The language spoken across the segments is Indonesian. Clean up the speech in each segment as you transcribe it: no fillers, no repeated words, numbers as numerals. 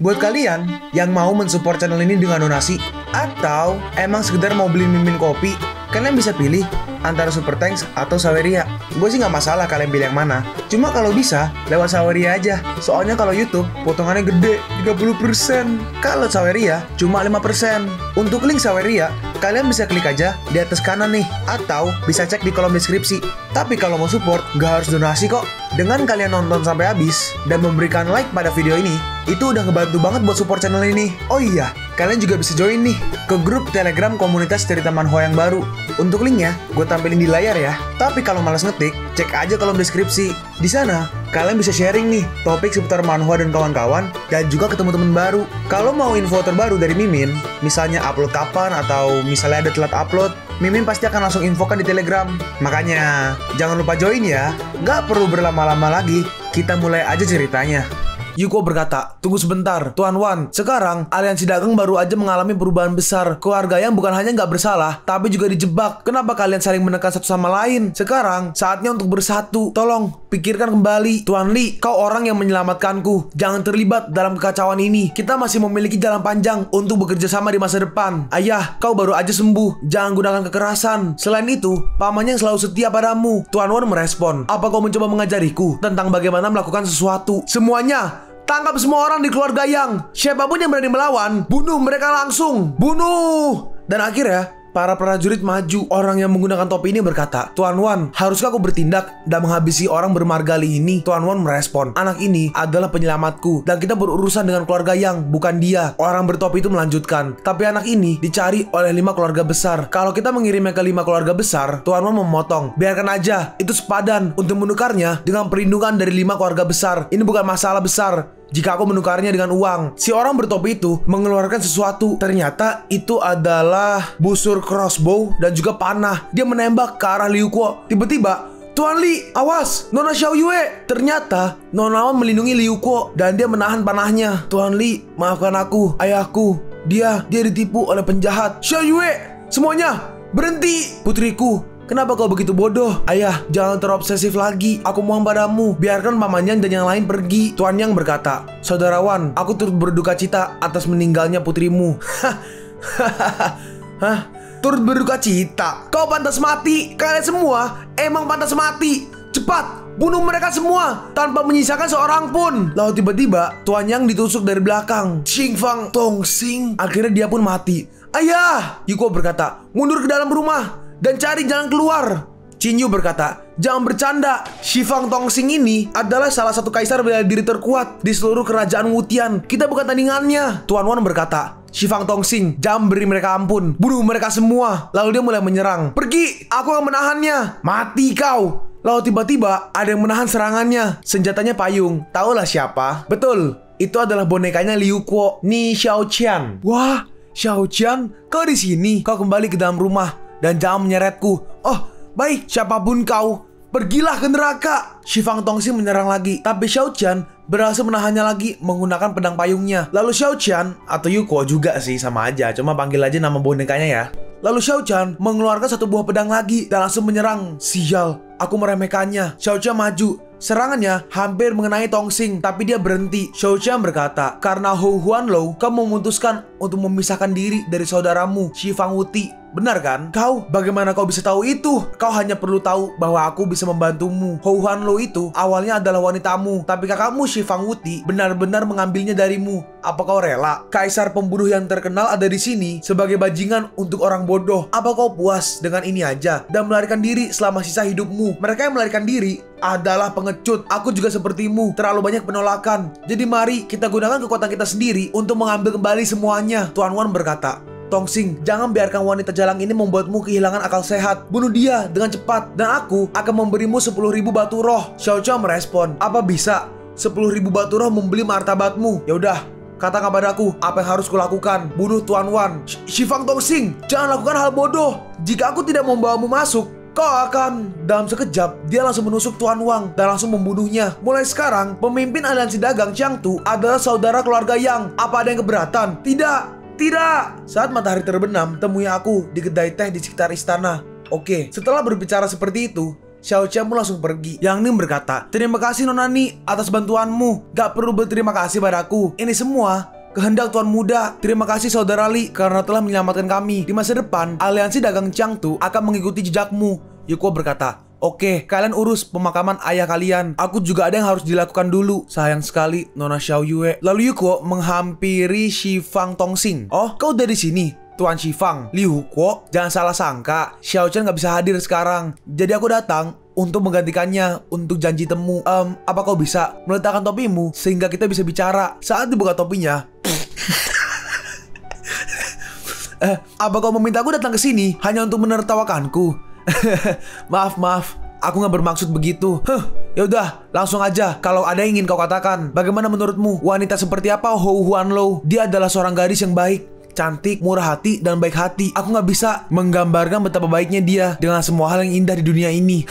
Buat kalian yang mau mensupport channel ini dengan donasi, atau emang sekedar mau beli mimin kopi, kalian bisa pilih antara Super Thanks atau Saweria. Gue sih nggak masalah kalian pilih yang mana. Cuma kalau bisa, lewat Saweria aja. Soalnya kalau YouTube, potongannya gede, 30%. Kalau Saweria, cuma 5%. Untuk link Saweria, kalian bisa klik aja di atas kanan nih. Atau bisa cek di kolom deskripsi. Tapi kalau mau support, nggak harus donasi kok. Dengan kalian nonton sampai habis, dan memberikan like pada video ini, itu udah ngebantu banget buat support channel ini. Oh iya, kalian juga bisa join nih ke grup Telegram komunitas cerita manhwa yang baru. Untuk linknya, gue tampilin di layar ya. Tapi kalau malas ngetik, cek aja kolom deskripsi. Di sana, kalian bisa sharing nih topik seputar manhwa dan kawan-kawan, dan juga ketemu teman baru. Kalau mau info terbaru dari Mimin, misalnya upload kapan atau misalnya ada telat upload, Mimin pasti akan langsung infokan di Telegram. Makanya, jangan lupa join ya. Nggak perlu berlama-lama lagi, kita mulai aja ceritanya. Yuko berkata, tunggu sebentar, Tuan Wan. Sekarang, aliansi dagang baru aja mengalami perubahan besar. Keluarga yang bukan hanya nggak bersalah, tapi juga dijebak. Kenapa kalian saling menekan satu sama lain? Sekarang, saatnya untuk bersatu. Tolong, pikirkan kembali. Tuan Li, kau orang yang menyelamatkanku. Jangan terlibat dalam kekacauan ini. Kita masih memiliki jalan panjang untuk bekerja sama di masa depan. Ayah, kau baru aja sembuh. Jangan gunakan kekerasan. Selain itu, pamannya yang selalu setia padamu. Tuan Wan merespon, apa kau mencoba mengajariku tentang bagaimana melakukan sesuatu? Semuanya! Tangkap semua orang di keluarga Yang. Siapapun yang berani melawan, bunuh mereka langsung. Bunuh! Dan akhirnya, para prajurit maju. Orang yang menggunakan topi ini berkata, Tuan Wan, haruskah aku bertindak dan menghabisi orang bermargali ini? Tuan Wan merespon, anak ini adalah penyelamatku, dan kita berurusan dengan keluarga Yang, bukan dia. Orang bertopi itu melanjutkan, tapi anak ini dicari oleh 5 keluarga besar. Kalau kita mengirimnya ke 5 keluarga besar, Tuan Wan memotong. Biarkan aja, itu sepadan untuk menukarnya dengan perlindungan dari 5 keluarga besar. Ini bukan masalah besar jika aku menukarnya dengan uang. Si orang bertopi itu mengeluarkan sesuatu. Ternyata itu adalah busur crossbow dan juga panah. Dia menembak ke arah Liu Kuo. Tiba-tiba, Tuan Li, awas, Nona Xiao Yue. Ternyata Nona Wan melindungi Liu Kuo dan dia menahan panahnya. Tuan Li, maafkan aku, ayahku. Dia ditipu oleh penjahat. Xiao Yue, semuanya berhenti. Putriku, kenapa kau begitu bodoh? Ayah, jangan terobsesif lagi. Aku mohon padamu, biarkan Paman Yang dan yang lain pergi. Tuan Yang berkata, Saudara Wan, aku turut berduka cita atas meninggalnya putrimu. Hah? Turut berduka cita? Kau pantas mati. Kalian semua emang pantas mati. Cepat, bunuh mereka semua tanpa menyisakan seorang pun. Lalu tiba-tiba Tuan Yang ditusuk dari belakang. Xingfang Tongsing. Akhirnya dia pun mati. Ayah! Yuko berkata, mundur ke dalam rumah dan cari jalan keluar. Qin Yu berkata, jangan bercanda. Xifang Tongsing ini adalah salah satu kaisar bela diri terkuat di seluruh kerajaan Wutian. Kita bukan tandingannya. Tuan Wan berkata, Xifang Tongsing, jangan beri mereka ampun. Bunuh mereka semua. Lalu dia mulai menyerang. Pergi, aku akan menahannya. Mati kau. Lalu tiba-tiba ada yang menahan serangannya. Senjatanya payung. Tahulah siapa? Betul, itu adalah bonekanya Liu Kuo, Ni Xiaoqian. Wah, Xiaoqian, kau di sini. Kau kembali ke dalam rumah dan jangan menyeretku. Oh, baik, siapapun kau, pergilah ke neraka. Xifang Tongsing menyerang lagi, tapi Xiaoqian berhasil menahannya lagi menggunakan pedang payungnya. Lalu Xiaoqian, atau Yuko juga sih, sama aja, cuma panggil aja nama bonekanya ya. Lalu Xiaoqian mengeluarkan satu buah pedang lagi dan langsung menyerang. Sial, aku meremehkannya. Xiaoqian maju. Serangannya hampir mengenai Tongsing, tapi dia berhenti. Xiaoqian berkata, karena Hou Huanlou, kau memutuskan untuk memisahkan diri dari saudaramu, Xifang Wuti. Benar kan? Kau, bagaimana kau bisa tahu itu? Kau hanya perlu tahu bahwa aku bisa membantumu. Hou Huanlou itu awalnya adalah wanitamu, tapi kakakmu Xifang Wuti benar-benar mengambilnya darimu. Apa kau rela? Kaisar pembunuh yang terkenal ada di sini sebagai bajingan untuk orang bodoh. Apa kau puas dengan ini aja dan melarikan diri selama sisa hidupmu? Mereka yang melarikan diri adalah pengecut. Aku juga sepertimu, terlalu banyak penolakan. Jadi mari kita gunakan kekuatan kita sendiri untuk mengambil kembali semuanya. Tuan Wan berkata, Tongsing, jangan biarkan wanita jalang ini membuatmu kehilangan akal sehat. Bunuh dia dengan cepat, dan aku akan memberimu 10.000 batu roh. Xiaoqian merespon, apa bisa 10.000 batu roh membeli martabatmu? Yaudah, katakan padaku apa yang harus kulakukan. Bunuh Tuan Wan. Xifang Tongsing, jangan lakukan hal bodoh. Jika aku tidak membawamu masuk, kau akan... Dalam sekejap, dia langsung menusuk Tuan Wang dan langsung membunuhnya. Mulai sekarang, pemimpin aliansi dagang Qiangtu adalah saudara keluarga Yang. Apa ada yang keberatan? Tidak. Tidak! Saat matahari terbenam, temui aku di kedai teh di sekitar istana. Oke, setelah berbicara seperti itu, Xiaoqian pun langsung pergi. Yang Ning berkata, terima kasih Nona Ni atas bantuanmu. Gak perlu berterima kasih padaku. Ini semua Kehendak Tuan Muda, terima kasih Saudara Li karena telah menyelamatkan kami. Di masa depan, aliansi dagang Jiangtu akan mengikuti jejakmu. Yuko berkata, oke, kalian urus pemakaman ayah kalian. Aku juga ada yang harus dilakukan dulu. Sayang sekali, Nona Xiao Yue. Lalu Yuko menghampiri Shifang Tongxing. Oh, kau udah di sini, Tuan Shifang. Liu Huko, jangan salah sangka, Xiao Chen nggak bisa hadir sekarang. Jadi aku datang untuk menggantikannya untuk janji temu. Apa kau bisa meletakkan topimu sehingga kita bisa bicara? Saat dibuka topinya, apa kau meminta aku datang ke sini hanya untuk menertawakanku? Maaf, aku nggak bermaksud begitu. Ya udah, langsung aja. Kalau ada yang ingin kau katakan, bagaimana menurutmu wanita seperti apa Hou Huanlo? Dia adalah seorang gadis yang baik, cantik, murah hati, dan baik hati. Aku nggak bisa menggambarkan betapa baiknya dia dengan semua hal yang indah di dunia ini.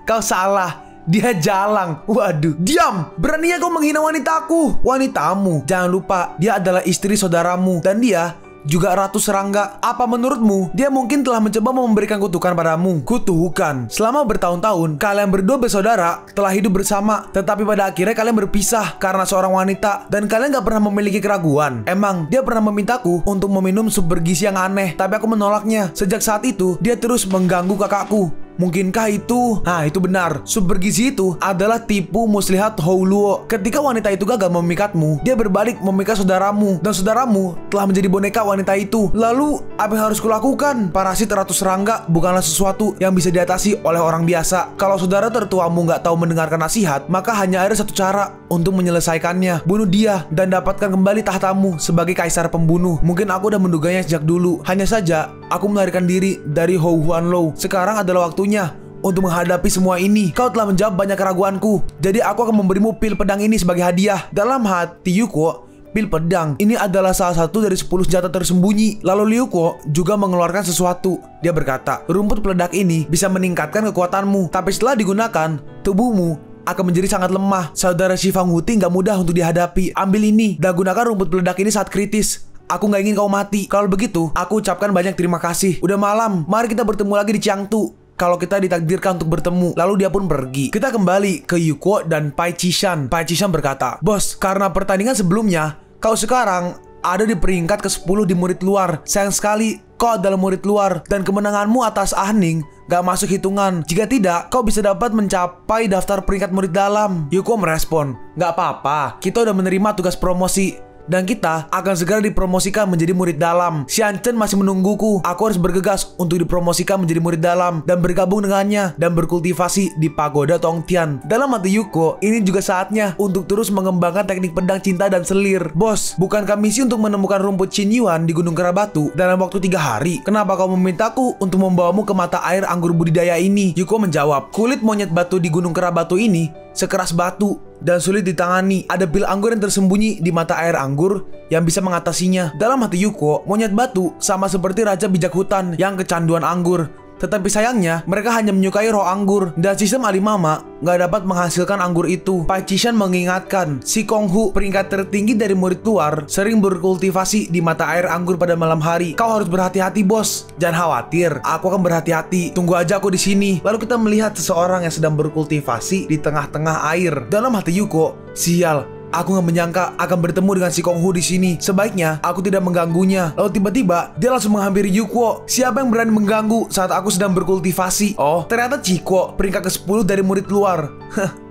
Kau salah. Dia jalang. Waduh, diam. Beraninya kau menghina wanitaku. Wanitamu. Jangan lupa, dia adalah istri saudaramu. Dan dia juga Ratu Serangga. Apa menurutmu dia mungkin telah mencoba memberikan kutukan padamu? Kutukan. Selama bertahun-tahun kalian berdua bersaudara telah hidup bersama, tetapi pada akhirnya kalian berpisah karena seorang wanita. Dan kalian gak pernah memiliki keraguan. Emang dia pernah memintaku untuk meminum sup bergizi yang aneh, tapi aku menolaknya. Sejak saat itu dia terus mengganggu kakakku. Mungkinkah itu? Nah, itu benar. Sup bergizi itu adalah tipu muslihat Hou Luo. Ketika wanita itu gagal memikatmu, dia berbalik memikat saudaramu. Dan saudaramu telah menjadi boneka wanita itu. Lalu, apa yang harus kulakukan? Parasit Ratu Serangga bukanlah sesuatu yang bisa diatasi oleh orang biasa. Kalau saudara tertuamu nggak tahu mendengarkan nasihat, maka hanya ada satu cara untuk menyelesaikannya. Bunuh dia dan dapatkan kembali tahtamu sebagai kaisar pembunuh. Mungkin aku udah menduganya sejak dulu. Hanya saja, aku melarikan diri dari Hou Huanlo. Sekarang adalah waktunya untuk menghadapi semua ini. Kau telah menjawab banyak keraguanku, jadi aku akan memberimu pil pedang ini sebagai hadiah. Dalam hati Yuko, pil pedang ini adalah salah satu dari 10 senjata tersembunyi. Lalu Liuko juga mengeluarkan sesuatu. Dia berkata, rumput peledak ini bisa meningkatkan kekuatanmu, tapi setelah digunakan, tubuhmu akan menjadi sangat lemah. Saudara Shifang Wuti nggak mudah untuk dihadapi. Ambil ini dan gunakan rumput peledak ini saat kritis. Aku nggak ingin kau mati. Kalau begitu, aku ucapkan banyak terima kasih. Udah malam, mari kita bertemu lagi di Jiangtu. Kalau kita ditakdirkan untuk bertemu. Lalu dia pun pergi. Kita kembali ke Yuko dan Pai Chishan. Pai Chishan berkata, bos, karena pertandingan sebelumnya, kau sekarang ada di peringkat ke-10 di murid luar. Sayang sekali, kau adalah murid luar. Dan kemenanganmu atas Ah Ning gak masuk hitungan. Jika tidak, kau bisa dapat mencapai daftar peringkat murid dalam. Yuko merespon, gak apa-apa, kita udah menerima tugas promosi. Dan kita akan segera dipromosikan menjadi murid dalam. Xian Chen masih menungguku. Aku harus bergegas untuk dipromosikan menjadi murid dalam dan bergabung dengannya dan berkultivasi di pagoda Tongtian. Dalam hati Yuko, ini juga saatnya untuk terus mengembangkan teknik pedang cinta dan selir. Bos, bukankah misi untuk menemukan rumput Qin Yuan di Gunung Kerabatu dalam waktu 3 hari? Kenapa kau memintaku untuk membawamu ke mata air anggur budidaya ini? Yuko menjawab, kulit monyet batu di Gunung Kerabatu ini sekeras batu dan sulit ditangani. Ada pil anggur yang tersembunyi di mata air anggur yang bisa mengatasinya. Dalam hati Yuko, monyet batu sama seperti raja bijak hutan yang kecanduan anggur. Tetapi sayangnya, mereka hanya menyukai roh anggur dan sistem Alimama nggak dapat menghasilkan anggur itu. Pai Chishan mengingatkan, si Konghu, peringkat tertinggi dari murid luar, sering berkultivasi di mata air anggur pada malam hari. Kau harus berhati-hati, bos. Jangan khawatir, aku akan berhati-hati. Tunggu aja aku di sini. Lalu kita melihat seseorang yang sedang berkultivasi di tengah-tengah air. Dalam hati Yuko, sial. Aku nggak menyangka akan bertemu dengan si Konghu di sini. Sebaiknya aku tidak mengganggunya. Lalu tiba-tiba dia langsung menghampiri Yuko. Siapa yang berani mengganggu saat aku sedang berkultivasi? Oh, ternyata Chiko, peringkat ke-10 dari murid luar.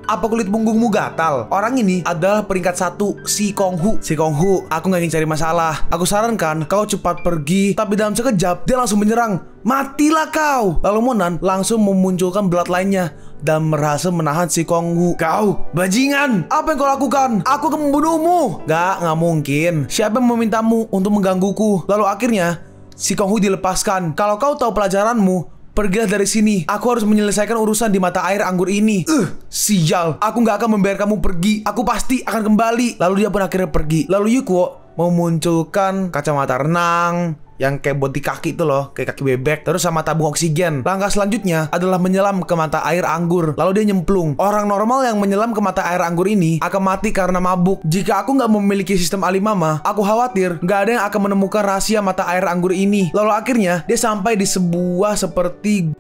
Apa kulit punggungmu gatal? Orang ini adalah peringkat 1, si Konghu. Si Konghu, aku nggak ingin cari masalah. Aku sarankan kau cepat pergi. Tapi dalam sekejap dia langsung menyerang. Matilah kau! Lalu Monan langsung memunculkan belat lainnya dan berhasil menahan si Konghu. Kau, bajingan! Apa yang kau lakukan? Aku akan membunuhmu! Nggak mungkin. Siapa yang memintamu untuk menggangguku? Lalu akhirnya si Konghu dilepaskan. Kalau kau tahu pelajaranmu, pergilah dari sini. Aku harus menyelesaikan urusan di mata air anggur ini. Sial. Aku nggak akan membiarkan kamu pergi. Aku pasti akan kembali. Lalu dia pun akhirnya pergi. Lalu Yuko memunculkan kacamata renang yang kayak buat di kaki itu loh, kayak kaki bebek, terus sama tabung oksigen. Langkah selanjutnya adalah menyelam ke mata air anggur. Lalu dia nyemplung. Orang normal yang menyelam ke mata air anggur ini akan mati karena mabuk. Jika aku nggak memiliki sistem Alimama, aku khawatir nggak ada yang akan menemukan rahasia mata air anggur ini. Lalu akhirnya dia sampai di sebuah seperti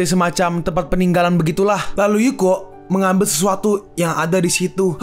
semacam tempat peninggalan begitulah. Lalu Yuko mengambil sesuatu yang ada di situ.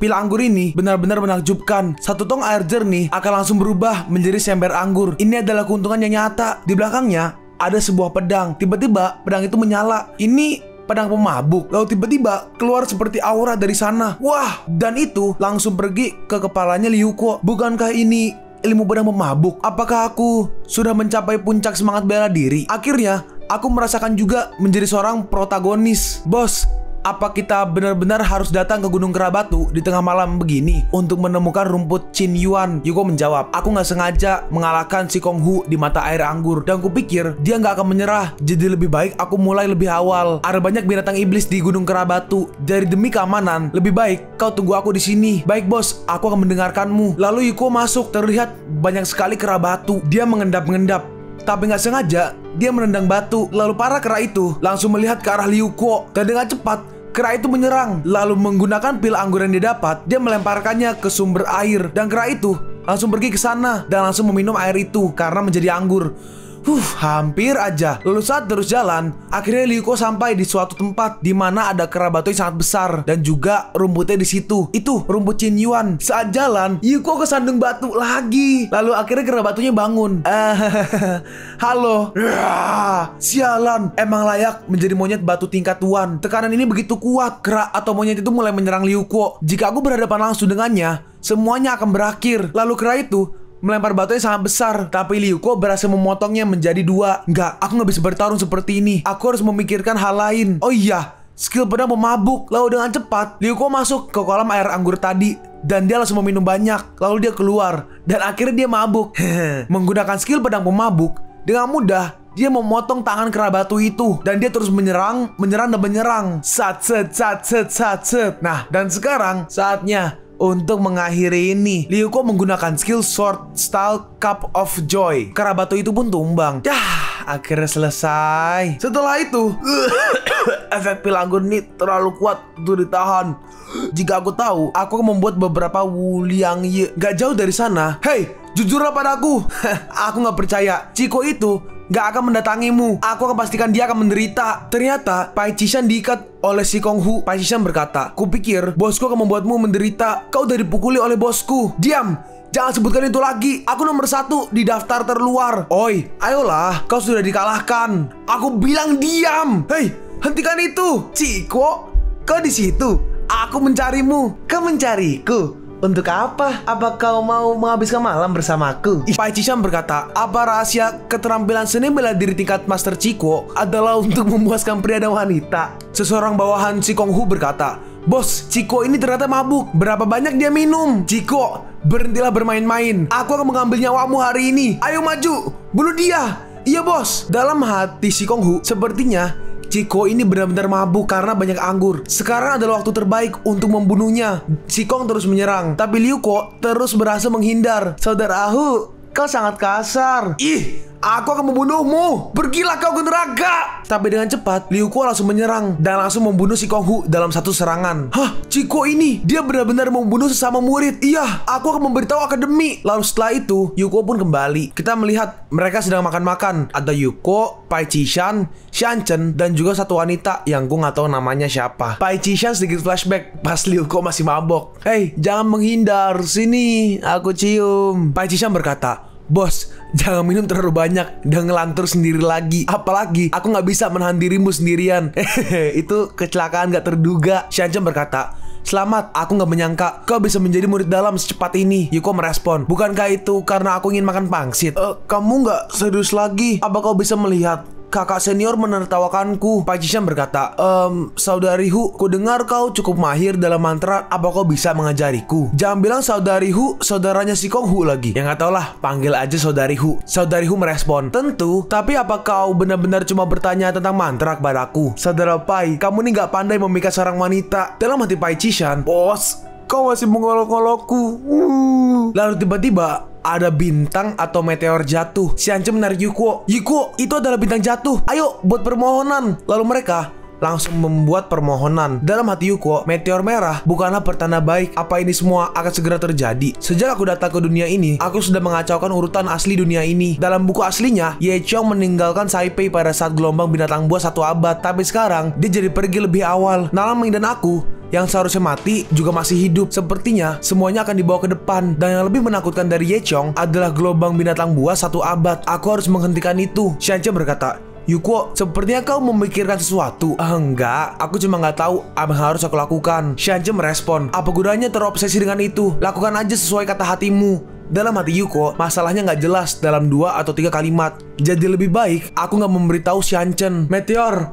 Pil anggur ini benar-benar menakjubkan. Satu tong air jernih akan langsung berubah menjadi seember anggur. Ini adalah keuntungan yang nyata. Di belakangnya ada sebuah pedang. Tiba-tiba pedang itu menyala. Ini pedang pemabuk. Lalu tiba-tiba keluar seperti aura dari sana. Wah, dan itu langsung pergi ke kepalanya Ryuko. Bukankah ini ilmu pedang pemabuk? Apakah aku sudah mencapai puncak semangat bela diri? Akhirnya aku merasakan juga menjadi seorang protagonis. Bos, apa kita benar-benar harus datang ke Gunung Kerabatu di tengah malam begini untuk menemukan rumput Chin Yuan? Yuko menjawab, aku nggak sengaja mengalahkan si Kong Hu di mata air anggur, dan kupikir dia nggak akan menyerah. Jadi lebih baik aku mulai lebih awal. Ada banyak binatang iblis di Gunung Kerabatu. Jadi demi keamanan, lebih baik kau tunggu aku di sini. Baik bos, aku akan mendengarkanmu. Lalu Yuko masuk. Terlihat banyak sekali kera batu. Dia mengendap-endap, tapi nggak sengaja dia menendang batu. Lalu para kera itu langsung melihat ke arah Ryuko, dan dengan cepat kera itu menyerang. Lalu menggunakan pil anggur yang dia dapat, dia melemparkannya ke sumber air, dan kera itu langsung pergi ke sana dan langsung meminum air itu karena menjadi anggur. Hampir aja. Lalu saat terus jalan, akhirnya Ryuko sampai di suatu tempat di mana ada kera batu yang sangat besar dan juga rumputnya di situ. Itu rumput Chin Yuan. Saat jalan, Ryuko kesandung batu lagi. Lalu akhirnya kera batunya bangun. Halo. Sialan, emang layak menjadi monyet batu tingkat tuan. Tekanan ini begitu kuat. Kera atau monyet itu mulai menyerang Ryuko. Jika aku berhadapan langsung dengannya, semuanya akan berakhir. Lalu kera itu melempar batu yang sangat besar, tapi Ryuko berhasil memotongnya menjadi dua. Enggak, aku nggak bisa bertarung seperti ini. Aku harus memikirkan hal lain. Oh iya, skill pedang pemabuk. Lalu dengan cepat, Ryuko masuk ke kolam air anggur tadi, dan dia langsung meminum banyak. Lalu dia keluar, dan akhirnya dia mabuk. Menggunakan skill pedang pemabuk, dengan mudah dia memotong tangan kera batu itu, dan dia terus menyerang dan menyerang. Sat. Nah, dan sekarang saatnya untuk mengakhiri ini. Ryuko menggunakan skill Sword Style Cup of Joy. Kera batu itu pun tumbang. Akhirnya selesai. Setelah itu, efek pil anggur ini terlalu kuat untuk ditahan. Jika aku tahu, aku akan membuat beberapa Wuliang Ye gak jauh dari sana. Hei, jujurlah padaku. Aku gak percaya Chico itu gak akan mendatangimu. Aku akan pastikan dia akan menderita. Ternyata Pai Chishan diikat oleh si Kong Hu. Pai Chishan berkata, kupikir bosku akan membuatmu menderita. Kau udah dipukuli oleh bosku. Diam, jangan sebutkan itu lagi. Aku nomor 1 di daftar terluar. Oi, ayolah, kau sudah dikalahkan. Aku bilang diam. Hei, hentikan itu. Chico, kau di situ. Aku mencarimu. Kau mencariku? Untuk apa? Apa kau mau menghabiskan malam bersamaku? Pai Chishan berkata, apa rahasia keterampilan seni bela diri tingkat Master Chico adalah untuk memuaskan pria dan wanita? Seseorang bawahan si Kong Hu berkata, bos, Chico ini ternyata mabuk. Berapa banyak dia minum? Chico, berhentilah bermain-main. Aku akan mengambil nyawamu hari ini. Ayo maju, bunuh dia. Iya bos. Dalam hati si Kong Hu, sepertinya Chico ini benar-benar mabuk karena banyak anggur. Sekarang adalah waktu terbaik untuk membunuhnya. Si Kong terus menyerang, tapi Ryuko terus berhasil menghindar. Saudaraku, kau sangat kasar. Ih, aku akan membunuhmu. Pergilah kau ke neraka. Tapi dengan cepat, Ryuko langsung menyerang dan langsung membunuh si Kong Hu dalam satu serangan. Chico ini, dia benar-benar membunuh sesama murid. Iya, aku akan memberitahu akademi. Lalu setelah itu, Yuko pun kembali. Kita melihat mereka sedang makan-makan. Ada Yuko, Pai Chishan, Xianchen, dan juga satu wanita yang gue nggak tahu namanya siapa. Pai Chishan sedikit flashback pas Ryuko masih mabok. Hei, jangan menghindar. Sini, aku cium. Pai Chishan berkata, bos, jangan minum terlalu banyak dan ngelantur sendiri lagi. Apalagi aku nggak bisa menahan dirimu sendirian. Itu kecelakaan gak terduga. Xianchen berkata, selamat, aku nggak menyangka kau bisa menjadi murid dalam secepat ini. Yuko merespon, bukankah itu karena aku ingin makan pangsit? Kamu nggak serius lagi? Apa kau bisa melihat kakak senior menertawakanku? Pai Chishan berkata, saudari Hu, ku dengar kau cukup mahir dalam mantra. Apa kau bisa mengajariku? Jangan bilang saudari Hu, saudaranya si Kong Hu lagi. Ya nggak tau lah, panggil aja saudari Hu. Saudari Hu merespon, tentu. Tapi apa kau benar-benar cuma bertanya tentang mantra kepadaku? Saudara Pai, kamu nih nggak pandai memikat seorang wanita. Dalam hati Pai Chishan, bos, kau masih mengolok-olokku. Lalu tiba-tiba ada bintang atau meteor jatuh. Xianchen menarik Yuko. Yuko, itu adalah bintang jatuh. Ayo buat permohonan. Lalu mereka langsung membuat permohonan. Dalam hati Yuko, meteor merah bukanlah pertanda baik. Apa ini semua akan segera terjadi? Sejak aku datang ke dunia ini, aku sudah mengacaukan urutan asli dunia ini. Dalam buku aslinya, Ye Chong meninggalkan Saipei pada saat gelombang binatang buas 1 abad. Tapi sekarang, dia jadi pergi lebih awal. Nalaming dan aku yang seharusnya mati juga masih hidup. Sepertinya semuanya akan dibawa ke depan. Dan yang lebih menakutkan dari Ye Chong adalah gelombang binatang buas 1 abad. Aku harus menghentikan itu. Xianchen berkata, Yuko, sepertinya kau memikirkan sesuatu. Enggak, aku cuma nggak tahu apa yang harus aku lakukan. Xianchen merespon, apa gunanya terobsesi dengan itu? Lakukan aja sesuai kata hatimu. Dalam hati Yuko, masalahnya nggak jelas dalam 2 atau 3 kalimat. Jadi lebih baik aku nggak memberitahu Xianchen. Meteor,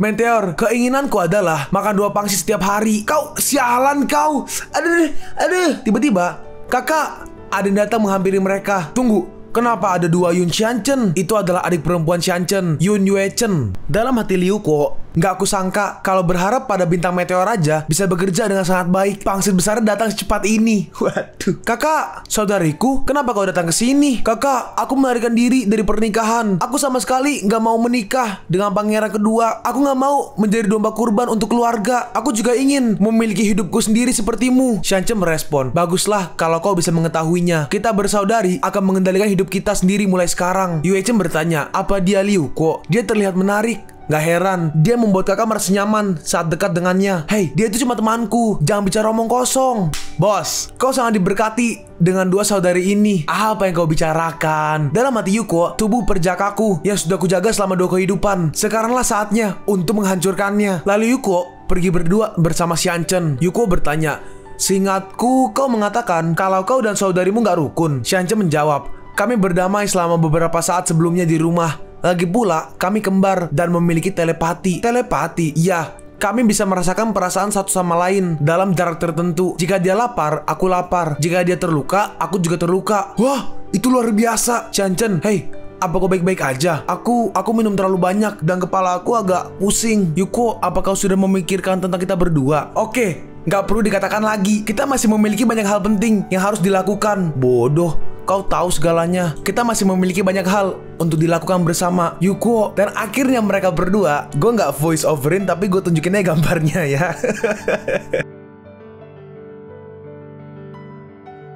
keinginanku adalah makan 2 pangsit setiap hari. Kau, sialan kau. Aduh. Tiba-tiba, kakak, ada yang datang menghampiri mereka. Tunggu. Kenapa ada 2 Yun Xianchen? Itu adalah adik perempuan Xianchen, Yun Yuechen. Dalam hati Liuko, nggak aku sangka kalau berharap pada bintang meteor aja bisa bekerja dengan sangat baik. Pangsit besar datang secepat ini. Waduh. Kakak, saudariku, kenapa kau datang ke sini? Kakak, aku melarikan diri dari pernikahan. Aku sama sekali nggak mau menikah dengan pangeran kedua. Aku nggak mau menjadi domba kurban untuk keluarga. Aku juga ingin memiliki hidupku sendiri sepertimu. Xianchen merespon, baguslah kalau kau bisa mengetahuinya. Kita bersaudari akan mengendalikan hidup kita sendiri mulai sekarang. Yuechen bertanya, apa dia Liuko? Dia terlihat menarik. Gak heran, dia membuat kakak merasa nyaman saat dekat dengannya. Hei, dia itu cuma temanku. Jangan bicara omong kosong. Bos, kau sangat diberkati dengan 2 saudari ini. Apa yang kau bicarakan? Dalam hati Yuko, tubuh perjakaku yang sudah kujaga selama 2 kehidupan. Sekaranglah saatnya untuk menghancurkannya. Lalu Yuko pergi berdua bersama Xianchen. Yuko bertanya, seingatku kau mengatakan kalau kau dan saudarimu gak rukun. Xianchen menjawab, kami berdamai selama beberapa saat sebelumnya di rumah. Lagi pula, kami kembar dan memiliki telepati. Telepati? Ya, kami bisa merasakan perasaan satu sama lain dalam jarak tertentu. Jika dia lapar, aku lapar. Jika dia terluka, aku juga terluka. Wah, itu luar biasa. Xianchen, hei, apa kau baik-baik aja? Aku minum terlalu banyak dan kepala aku agak pusing. Yuko, apa kau sudah memikirkan tentang kita berdua? Oke, nggak perlu dikatakan lagi. Kita masih memiliki banyak hal penting yang harus dilakukan. Bodoh, kau tahu segalanya. Kita masih memiliki banyak hal untuk dilakukan bersama, Yuko. Dan akhirnya mereka berdua, gue nggak voice overin tapi gue tunjukinnya gambarnya ya.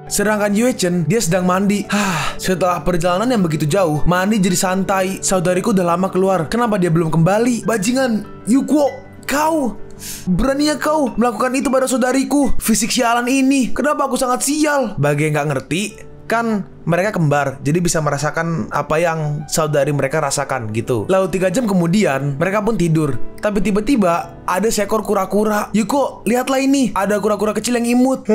Sedangkan Yuechen, dia sedang mandi. Setelah perjalanan yang begitu jauh, mandi jadi santai. Saudariku udah lama keluar. Kenapa dia belum kembali? Bajingan, Yuko, kau beraninya kau melakukan itu pada saudariku. Fisik sialan ini, kenapa aku sangat sial? Bagi yang nggak ngerti, kan mereka kembar, jadi bisa merasakan apa yang saudari mereka rasakan gitu. Lalu 3 jam kemudian, mereka pun tidur. Tapi tiba-tiba ada seekor kura-kura. Yuko, lihatlah ini, ada kura-kura kecil yang imut.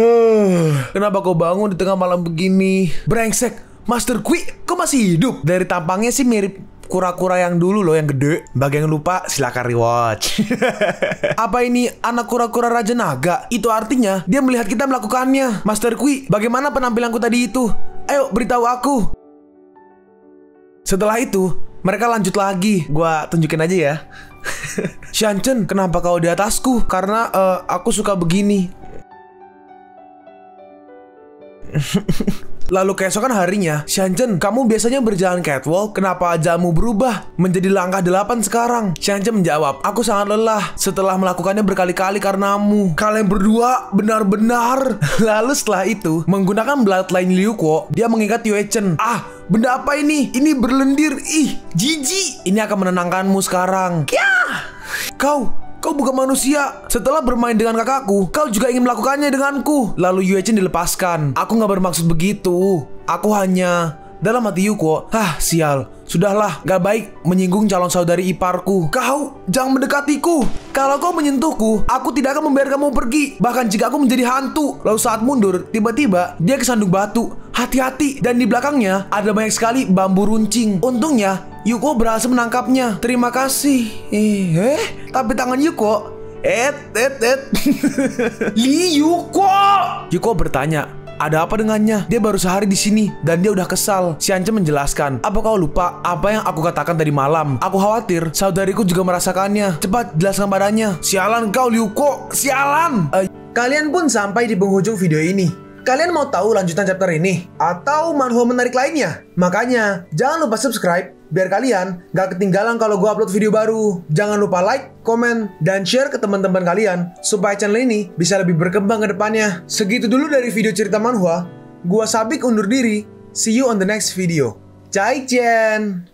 Kenapa kau bangun di tengah malam begini? Brengsek, Master Kui, kau masih hidup? Dari tampangnya sih mirip kura-kura yang dulu loh, yang gede. Bagi yang lupa, silakan rewatch. Apa ini anak kura-kura Raja Naga? Itu artinya dia melihat kita melakukannya. Master Kui, bagaimana penampilanku tadi itu? Ayo, beritahu aku. Setelah itu, mereka lanjut lagi. Gua tunjukin aja ya. Xianchen, kenapa kau di atasku? Karena aku suka begini. Lalu keesokan harinya, Xianchen, kamu biasanya berjalan catwalk, kenapa ajalmu berubah menjadi langkah 8 sekarang? Xianchen menjawab, aku sangat lelah setelah melakukannya berkali-kali karenamu. Kalian berdua benar-benar. Lalu setelah itu, menggunakan bloodline Liuko, dia mengikat Yuechen. Benda apa ini? Ini berlendir. Ih, jijik. Ini akan menenangkanmu sekarang. Yah! Kau bukan manusia. Setelah bermain dengan kakakku, kau juga ingin melakukannya denganku. Lalu Yuechen dilepaskan. Aku gak bermaksud begitu. Aku hanya... Dalam hati Yuko, sial. Sudahlah, gak baik menyinggung calon saudari iparku. Kau jangan mendekatiku. Kalau kau menyentuhku, aku tidak akan membiarkanmu pergi. Bahkan jika aku menjadi hantu. Lalu saat mundur, tiba-tiba dia kesandung batu. Hati-hati. Dan di belakangnya ada banyak sekali bambu runcing. Untungnya Yuko berhasil menangkapnya. Terima kasih. Tapi tangan Yuko Yuko. Yuko bertanya, ada apa dengannya? Dia baru sehari di sini dan dia udah kesal. Xianchen menjelaskan, apa kau lupa apa yang aku katakan tadi malam? Aku khawatir saudariku juga merasakannya. Cepat jelaskan padanya. Sialan kau Liuko, sialan. Kalian pun sampai di penghujung video ini. Kalian mau tahu lanjutan chapter ini? Atau manhwa menarik lainnya? Makanya jangan lupa subscribe biar kalian gak ketinggalan kalau gue upload video baru. Jangan lupa like, komen, dan share ke teman-teman kalian supaya channel ini bisa lebih berkembang ke depannya. Segitu dulu dari video cerita manhwa. Gua Sabik undur diri. See you on the next video. Zaijian.